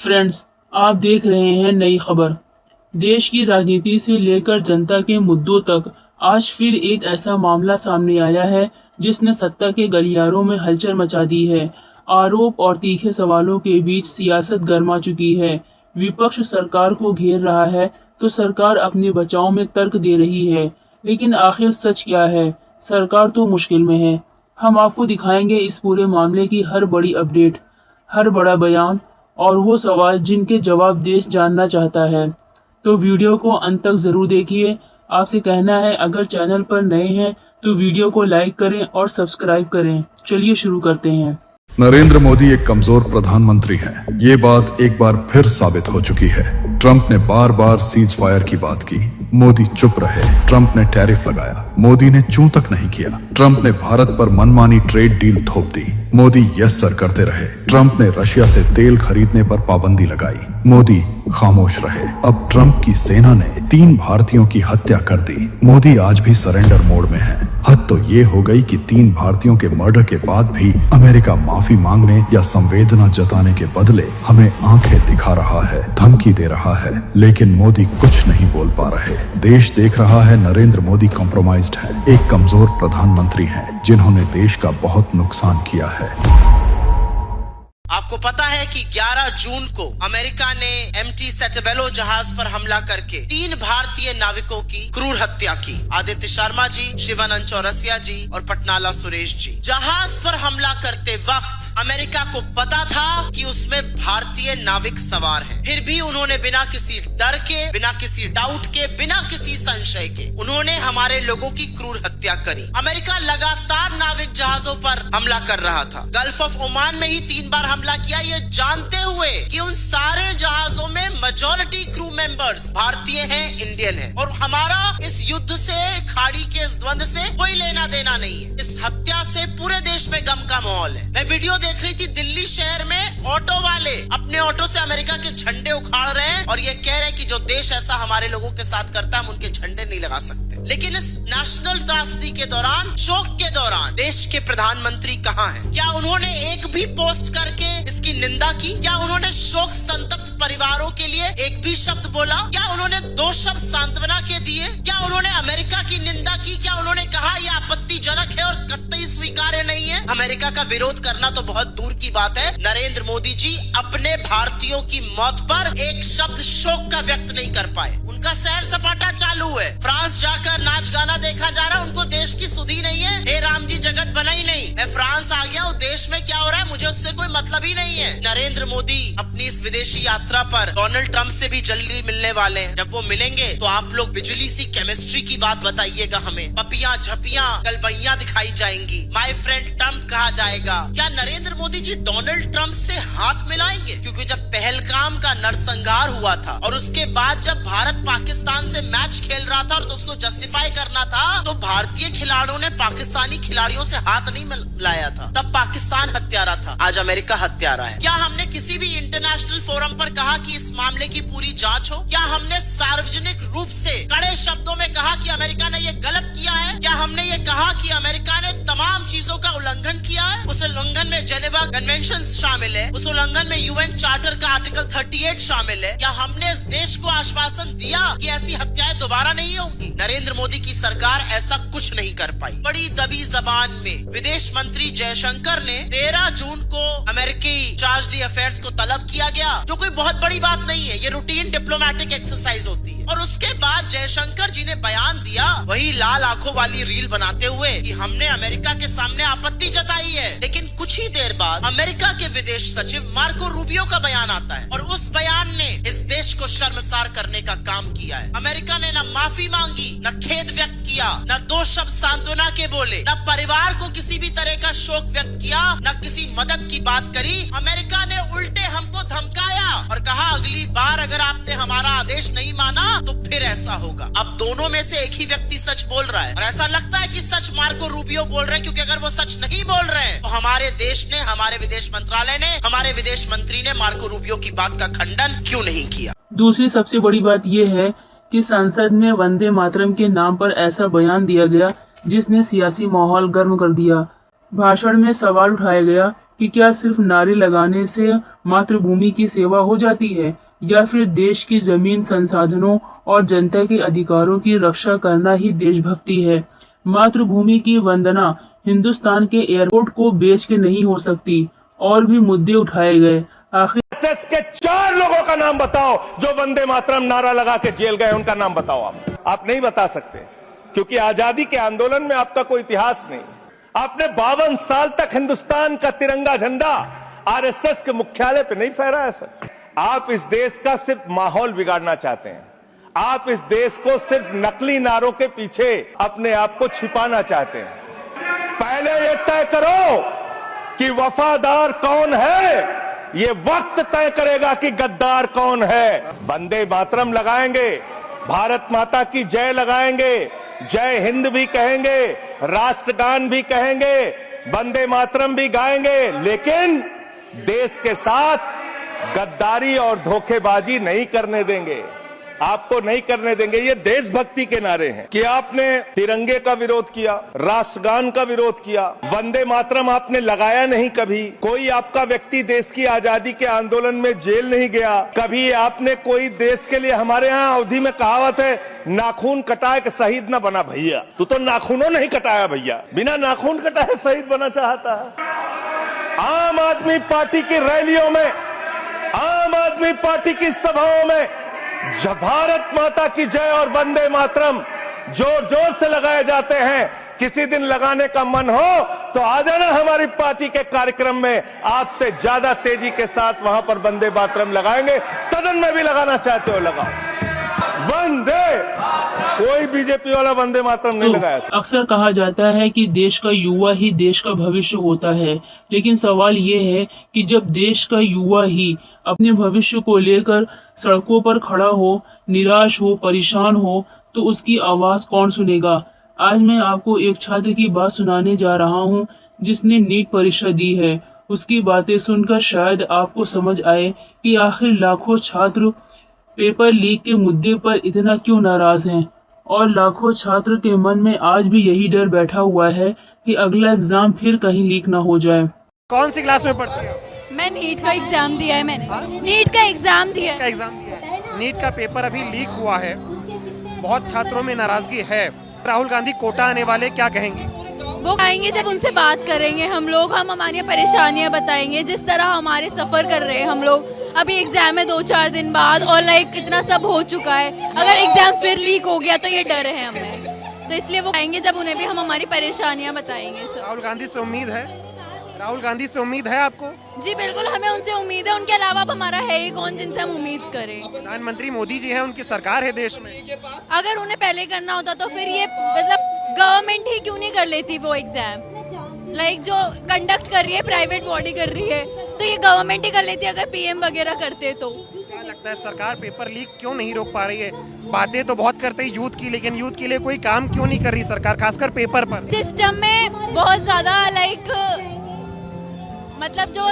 Friends, आप देख रहे हैं नई खबर। देश की राजनीति से लेकर जनता के मुद्दों तक आज फिर एक ऐसा मामला सामने आया है जिसने सत्ता के गलियारों में हलचल मचा दी है। आरोप और तीखे सवालों के बीच सियासत गर्मा चुकी है। विपक्ष सरकार को घेर रहा है तो सरकार अपने बचाव में तर्क दे रही है। लेकिन आखिर सच क्या है? सरकार तो मुश्किल में है। हम आपको दिखाएंगे इस पूरे मामले की हर बड़ी अपडेट, हर बड़ा बयान और वो सवाल जिनके जवाब देश जानना चाहता है। तो वीडियो को अंत तक जरूर देखिए। आपसे कहना है, अगर चैनल पर नए हैं तो वीडियो को लाइक करें और सब्सक्राइब करें। चलिए शुरू करते हैं। नरेंद्र मोदी एक कमजोर प्रधानमंत्री हैं। ये बात एक बार फिर साबित हो चुकी है। ट्रंप ने बार बार सीज फायर की बात की, मोदी चुप रहे। ट्रंप ने टैरिफ लगाया, मोदी ने चूं तक नहीं किया। ट्रंप ने भारत पर मनमानी ट्रेड डील थोप दी, मोदी यस सर करते रहे। ट्रंप ने रशिया से तेल खरीदने पर पाबंदी लगाई, मोदी खामोश रहे। अब ट्रंप की सेना ने 3 भारतीयों की हत्या कर दी, मोदी आज भी सरेंडर मोड में है। हद तो ये हो गई कि 3 भारतीयों के मर्डर के बाद भी अमेरिका माफी मांगने या संवेदना जताने के बदले हमें आंखें दिखा रहा है, धमकी दे रहा है, लेकिन मोदी कुछ नहीं बोल पा रहे। देश देख रहा है नरेंद्र मोदी कॉम्प्रोमाइज्ड है, एक कमजोर प्रधानमंत्री हैं जिन्होंने देश का बहुत नुकसान किया है। आपको पता है कि 11 जून को अमेरिका ने MT सेंटाबेलो जहाज पर हमला करके 3 भारतीय नाविकों की क्रूर हत्या की। आदित्य शर्मा जी, शिवानंद चौरसिया जी और पटनाला सुरेश जी। जहाज पर हमला करते वक्त अमेरिका को पता था कि उसमें भारतीय नाविक सवार हैं। फिर भी उन्होंने बिना किसी डर के, बिना किसी डाउट के, बिना किसी संशय के उन्होंने हमारे लोगों की क्रूर हत्या करी। अमेरिका लगातार नाविक जहाजों पर हमला कर रहा था। गल्फ ऑफ ओमान में ही 3 बार हमला किया, ये जानते हुए कि उन सारे जहाजों में मेजॉरिटी क्रू मेंबर्स भारतीय हैं, इंडियन हैं। और हमारा इस युद्ध से, खाड़ी के इस द्वंद से कोई लेना देना नहीं है। इस हत्या से पूरे देश में गम का माहौल है। मैं वीडियो देख रही थी, दिल्ली शहर में ऑटो वाले अपने ऑटो से अमेरिका के झंडे उखाड़ रहे हैं और ये कह रहे हैं कि जो देश ऐसा हमारे लोगों के साथ करता है हम उनके झंडे नहीं लगा सकते। लेकिन इस नेशनल त्रासदी के दौरान, शोक के दौरान देश के प्रधानमंत्री कहाँ हैं? क्या उन्होंने एक भी पोस्ट करके इसकी निंदा की? क्या उन्होंने शोक संतप्त परिवारों के लिए एक भी शब्द बोला? क्या उन्होंने 2 शब्द सांत्वना के दिए? क्या उन्होंने अमेरिका की निंदा की? क्या उन्होंने कहा यह आपत्तिजनक है और कतई स्वीकार्य नहीं है? अमेरिका का विरोध करना तो बहुत दूर की बात है। नरेंद्र मोदी जी अपने भारतीयों की मौत पर एक शब्द शोक का व्यक्त नहीं कर पाए। उनका सैर सपाटा चालू है। फ्रांस जाकर नाच गाना देखा जा रहा है। उनको देश की सुधी नहीं है। हे राम जी, जगत बना ही नहीं। मैं फ्रांस आ गया हूँ, देश में क्या हो रहा है मुझे उससे कोई मतलब ही नहीं है। नरेंद्र मोदी अपनी इस विदेशी यात्रा पर डोनाल्ड ट्रंप से भी जल्दी मिलने वाले हैं। जब वो मिलेंगे तो आप लोग बिजली सी केमिस्ट्री की बात बताइएगा हमें। पपियां झपियां गलबैया दिखाई जाएंगी। माय फ्रेंड ट्रंप कहा जाएगा। क्या नरेंद्र मोदी जी डोनाल्ड ट्रंप से हाथ मिलाएंगे? क्योंकि जब पहलगाम का नरसंहार हुआ था और उसके बाद जब भारत पाकिस्तान से मैच खेल रहा था और तो उसको जस्टिफाई करना था तो भारतीय खिलाड़ियों ने पाकिस्तानी खिलाड़ियों से हाथ नहीं मिलाया था। तब पाकिस्तान हत्यारा था, आज अमेरिका हत्यारा है। क्या हमने किसी भी इंटरनेशनल फोरम पर कहा कि इस मामले की पूरी जांच हो? क्या हमने सार्वजनिक रूप से कड़े शब्दों में कहा कि अमेरिका ने ये गलत किया है? क्या हमने ये कहा कि अमेरिका ने तमाम चीजों का उल्लंघन किया है? उस उल्लंघन में जेनेवा कन्वेंशन शामिल है, उस उल्लंघन में UN चार्टर का आर्टिकल 38 शामिल है। क्या हमने इस देश को आश्वासन दिया कि ऐसी हत्याएं दोबारा नहीं होंगी? नरेंद्र मोदी की सरकार ऐसा कुछ नहीं कर पाई। बड़ी दबी जबान में विदेश मंत्री जयशंकर ने 13 जून को अमेरिकी चार्ज डी अफेयर्स को तलब किया गया, जो कोई बहुत बड़ी बात नहीं है। ये रूटीन डिप्लोमेटिक एक्सरसाइज होती है। और उसके बाद जयशंकर जी ने बयान दिया, वही लाल आंखों वाली रील बनाते हुए कि हमने अमेरिका के सामने आपत्ति जताई है। लेकिन कुछ ही देर बाद अमेरिका के विदेश सचिव मार्को रूबियो का बयान आता है और उस बयान ने इस देश को शर्मसार करने का काम किया है। अमेरिका ने न माफी मांगी, न खेद व्यक्त किया, न 2 शब्द सांत्वना के बोले, न परिवार को किसी भी तरह का शोक व्यक्त किया, न किसी मदद की बात करी। अमेरिका ने उल्टे हमको धमकाया और कहा अगली बार अगर आपने हमारा आदेश नहीं माना तो फिर ऐसा होगा। अब दोनों में से एक ही व्यक्ति सच बोल रहा है और ऐसा लगता है कि सच मार्को रूबियो बोल रहे हैं, क्योंकि अगर वो सच नहीं बोल रहे हैं तो हमारे देश ने, हमारे विदेश मंत्रालय ने, हमारे विदेश मंत्री ने मार्को रूबियो की बात का खंडन क्यों नहीं किया? दूसरी सबसे बड़ी बात यह है कि संसद में वंदे मातरम के नाम पर ऐसा बयान दिया गया जिसने सियासी माहौल गर्म कर दिया। भाषण में सवाल उठाया गया कि क्या सिर्फ नारे लगाने से मातृभूमि की सेवा हो जाती है, या फिर देश की जमीन, संसाधनों और जनता के अधिकारों की रक्षा करना ही देशभक्ति है। मातृभूमि की वंदना हिंदुस्तान के एयरपोर्ट को बेच के नहीं हो सकती। और भी मुद्दे उठाए गए। आखिर एसएस के 4 लोगों का नाम बताओ जो वंदे मातरम नारा लगा के जेल गए, उनका नाम बताओ। आप नहीं बता सकते, क्योंकि आजादी के आंदोलन में आपका कोई इतिहास नहीं। आपने 52 साल तक हिंदुस्तान का तिरंगा झंडा आरएसएस के मुख्यालय पे नहीं फहराया सर। आप इस देश का सिर्फ माहौल बिगाड़ना चाहते हैं। आप इस देश को सिर्फ नकली नारों के पीछे अपने आप को छिपाना चाहते हैं। पहले ये तय करो कि वफादार कौन है, ये वक्त तय करेगा कि गद्दार कौन है। वंदे मातरम लगाएंगे, भारत माता की जय लगाएंगे, जय हिंद भी कहेंगे, राष्ट्रगान भी कहेंगे, वंदे मातरम भी गाएंगे, लेकिन देश के साथ गद्दारी और धोखेबाजी नहीं करने देंगे। आपको नहीं करने देंगे। ये देशभक्ति के नारे हैं कि आपने तिरंगे का विरोध किया, राष्ट्रगान का विरोध किया, वंदे मातरम आपने लगाया नहीं कभी। कोई आपका व्यक्ति देश की आजादी के आंदोलन में जेल नहीं गया। कभी आपने कोई देश के लिए, हमारे यहाँ अवधि में कहावत है, नाखून कटाए के शहीद न बना भैया। तू तो नाखूनों नहीं कटाया भैया, बिना नाखून कटाए शहीद बना चाहता है। आम आदमी पार्टी की रैलियों में, आम आदमी पार्टी की सभाओं में जब भारत माता की जय और वंदे मातरम जोर जोर से लगाए जाते हैं, किसी दिन लगाने का मन हो तो आ जाना हमारी पार्टी के कार्यक्रम में। आपसे ज्यादा तेजी के साथ वहां पर वंदे मातरम लगाएंगे। सदन में भी लगाना चाहते हो लगाओ। वंदे, कोई बीजेपी वाला वंदे मातरम नहीं लगाया। अक्सर कहा जाता है कि देश का युवा ही देश का भविष्य होता है, लेकिन सवाल ये है कि जब देश का युवा ही अपने भविष्य को लेकर सड़कों पर खड़ा हो, निराश हो, परेशान हो, तो उसकी आवाज कौन सुनेगा। आज मैं आपको एक छात्र की बात सुनाने जा रहा हूँ जिसने नीट परीक्षा दी है। उसकी बातें सुनकर शायद आपको समझ आए कि आखिर लाखों छात्र पेपर लीक के मुद्दे पर इतना क्यों नाराज हैं, और लाखों छात्र के मन में आज भी यही डर बैठा हुआ है कि अगला एग्जाम फिर कहीं लीक ना हो जाए। कौन सी क्लास में पढ़ती है? मैं नीट का एग्जाम दिया है। मैंने नीट का एग्जाम दिया है। नीट का पेपर अभी लीक हुआ है, बहुत छात्रों में नाराजगी है। राहुल गांधी कोटा आने वाले, क्या कहेंगे? वो आएंगे जब उनसे बात करेंगे हम लोग, हम हमारी परेशानियां बताएंगे, जिस तरह हमारे सफर कर रहे हैं हम लोग। अभी एग्जाम है 2-4 दिन बाद और इतना सब हो चुका है। अगर एग्जाम फिर लीक हो गया तो ये डर है हमें, तो इसलिए वो आएंगे जब उन्हें भी हम हमारी परेशानियां बताएंगे। सर राहुल गांधी से उम्मीद है? राहुल गांधी से उम्मीद है आपको? जी बिल्कुल, हमें उनसे उम्मीद है। उनके अलावा अब हमारा है ही कौन जिनसे हम उम्मीद करें। प्रधानमंत्री मोदी जी हैं, उनकी सरकार है देश में। अगर उन्हें पहले करना होता तो फिर ये मतलब गवर्नमेंट ही क्यों नहीं कर लेती वो एग्जाम। जो कंडक्ट कर रही है प्राइवेट बॉडी कर रही है, तो ये गवर्नमेंट ही कर लेती अगर पीएम वगैरह करते तो। क्या लगता है सरकार पेपर लीक क्यों नहीं रोक पा रही है? बातें तो बहुत करते हैं यूथ की, लेकिन यूथ के लिए कोई काम क्यों नहीं कर रही सरकार, खासकर पेपर पर? सिस्टम में बहुत ज्यादा मतलब जो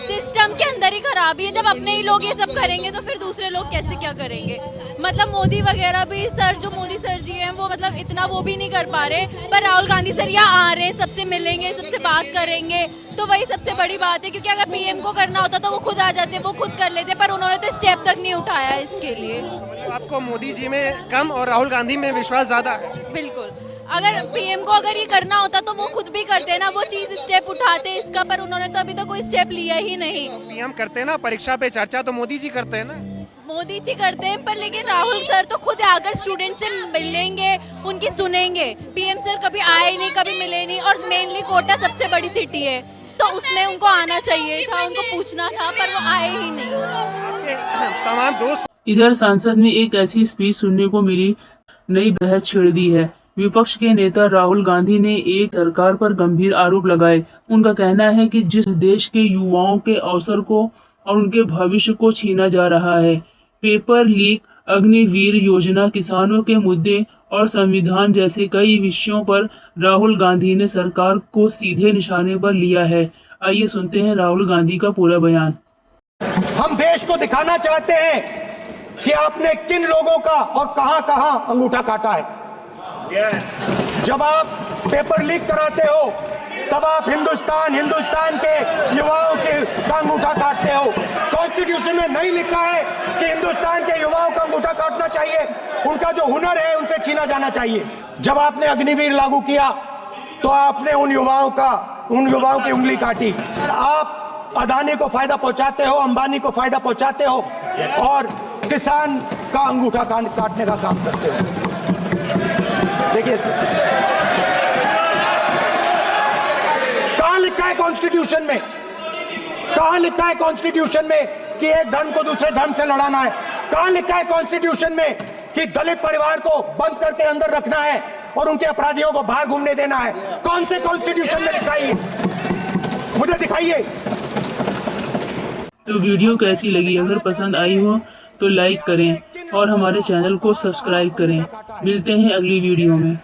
सिस्टम के अंदर ही खराबी है। जब अपने ही लोग ये सब करेंगे तो फिर दूसरे लोग कैसे क्या करेंगे। मतलब मोदी वगैरह भी सर, जो मोदी सर जी हैं वो मतलब इतना वो भी नहीं कर पा रहे, पर राहुल गांधी सर यहाँ आ रहे हैं, सबसे मिलेंगे, सबसे बात करेंगे, तो वही सबसे बड़ी बात है। क्योंकि अगर पीएम को करना होता तो वो खुद आ जाते, वो खुद कर लेते, पर उन्होंने तो स्टेप तक नहीं उठाया इसके लिए। आपको मोदी जी में कम और राहुल गांधी में विश्वास ज्यादा है? बिल्कुल, अगर पीएम को अगर ये करना होता तो वो खुद भी करते ना, वो चीज स्टेप उठाते इसका, पर उन्होंने तो अभी तो कोई स्टेप लिया ही नहीं। पीएम करते ना, परीक्षा पे चर्चा तो मोदी जी करते हैं ना। मोदी जी करते हैं, पर लेकिन राहुल सर तो खुद आकर स्टूडेंट से मिलेंगे, उनकी सुनेंगे। पीएम सर कभी आए नहीं, कभी मिले नहीं, और मेनली कोटा सबसे बड़ी सिटी है तो उसमें उनको आना चाहिए था, उनको पूछना था, पर वो आए ही नहीं। तमाम दोस्त इधर संसद में एक ऐसी स्पीच सुनने को मिली, नई बहस छेड़ दी है। विपक्ष के नेता राहुल गांधी ने एक सरकार पर गंभीर आरोप लगाए। उनका कहना है कि जिस देश के युवाओं के अवसर को और उनके भविष्य को छीना जा रहा है। पेपर लीक, अग्निवीर योजना, किसानों के मुद्दे और संविधान जैसे कई विषयों पर राहुल गांधी ने सरकार को सीधे निशाने पर लिया है। आइए सुनते हैं राहुल गांधी का पूरा बयान। हम देश को दिखाना चाहते हैं कि आपने किन लोगों का और कहां-कहां अंगूठा काटा है। जब आप पेपर लीक कराते हो तब आप हिंदुस्तान के युवाओं का अंगूठा काटते हो। कॉन्स्टिट्यूशन में नहीं लिखा है कि हिंदुस्तान के युवाओं का अंगूठा काटना चाहिए, उनका जो हुनर है उनसे छीना जाना चाहिए। जब आपने अग्निवीर लागू किया तो आपने उन युवाओं की उंगली काटी। आप अदानी को फायदा पहुंचाते हो, अंबानी को फायदा पहुंचाते हो और किसान का अंगूठा काटने का काम करते हो। देखिए कहां लिखा है कॉन्स्टिट्यूशन में, कहां लिखा है कॉन्स्टिट्यूशन में कि एक धर्म को दूसरे धर्म से लड़ाना है? कहां लिखा है कॉन्स्टिट्यूशन में कि दलित परिवार को बंद करके अंदर रखना है और उनके अपराधियों को बाहर घूमने देना है? कौन से कॉन्स्टिट्यूशन में लिखा है? मुझे दिखाइए। तो वीडियो कैसी लगी? अगर पसंद आई हो तो लाइक करें और हमारे चैनल को सब्सक्राइब करें। मिलते हैं अगली वीडियो में।